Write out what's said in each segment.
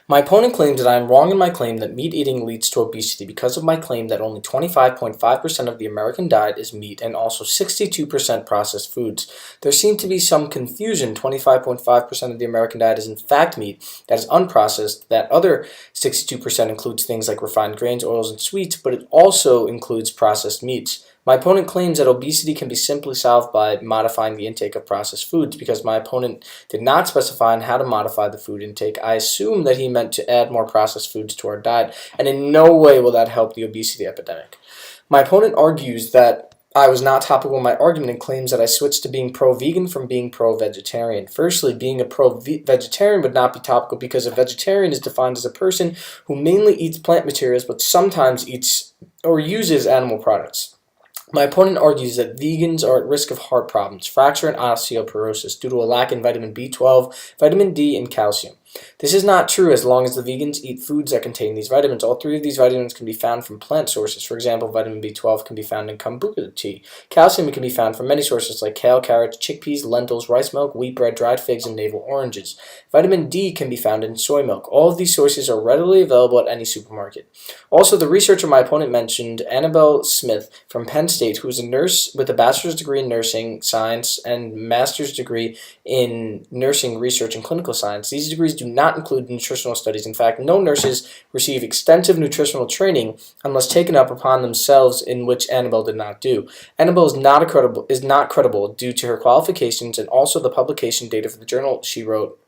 My opponent claims that I am wrong in my claim that meat eating leads to obesity because of my claim that only 25.5% of the American diet is meat and also 62% processed foods. There seemed to be some confusion. 25.5% of the American diet is in fact meat that is unprocessed. That other 62% includes things like refined grains, oils, and sweets, but it also includes processed meats. My opponent claims that obesity can be simply solved by modifying the intake of processed foods. Because my opponent did not specify on how to modify the food intake, I assume that he meant to add more processed foods to our diet, and in no way will that help the obesity epidemic. My opponent argues that I was not topical in my argument and claims that I switched to being pro-vegan from being pro-vegetarian. Firstly, being a pro-vegetarian would not be topical because a vegetarian is defined as a person who mainly eats plant materials but sometimes eats or uses animal products. My opponent argues that vegans are at risk of heart problems, fracture, and osteoporosis due to a lack in vitamin B12, vitamin D, and calcium. This is not true as long as the vegans eat foods that contain these vitamins. All three of these vitamins can be found from plant sources. For example, vitamin B12 can be found in kombucha tea. Calcium can be found from many sources like kale, carrots, chickpeas, lentils, rice milk, wheat bread, dried figs, and navel oranges. Vitamin D can be found in soy milk. All of these sources are readily available at any supermarket. Also, the researcher my opponent mentioned, Annabelle Smith from Penn State, who is a nurse with a bachelor's degree in nursing science and master's degree in nursing research and clinical science. These degrees do not include nutritional studies. In fact, no nurses receive extensive nutritional training unless taken up upon themselves, in which Annabelle did not do. Annabelle is not credible due to her qualifications and also the publication data for the journal she wrote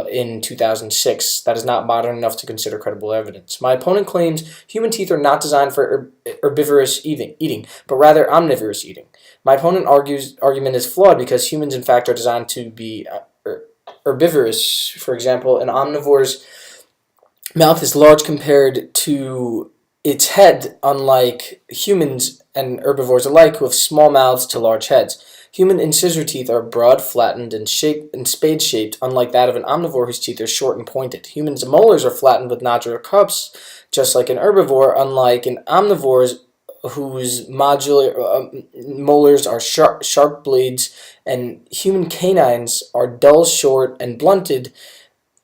in 2006. That is not modern enough to consider credible evidence. My opponent claims human teeth are not designed for herbivorous eating, but rather omnivorous eating. My opponent argument is flawed because humans in fact are designed to be herbivorous. For example, an omnivore's mouth is large compared to its head, unlike humans and herbivores alike who have small mouths to large heads. Human incisor teeth are broad, flattened, and spade-shaped, unlike that of an omnivore whose teeth are short and pointed. Humans' molars are flattened with nodular cups, just like an herbivore, unlike an omnivore's whose molars are sharp blades, and human canines are dull, short, and blunted,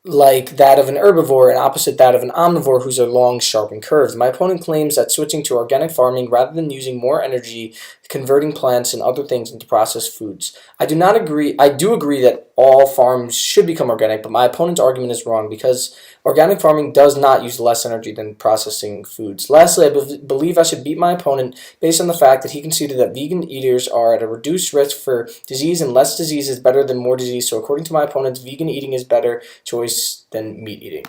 like that of an herbivore and opposite that of an omnivore whose are long, sharp, and curved. My opponent claims that switching to organic farming rather than using more energy converting plants and other things into processed foods. I do agree that all farms should become organic, but my opponent's argument is wrong because organic farming does not use less energy than processing foods. Lastly, I believe I should beat my opponent based on the fact that he conceded that vegan eaters are at a reduced risk for disease and less disease is better than more disease. So according to my opponents, vegan eating is better choice than meat eating.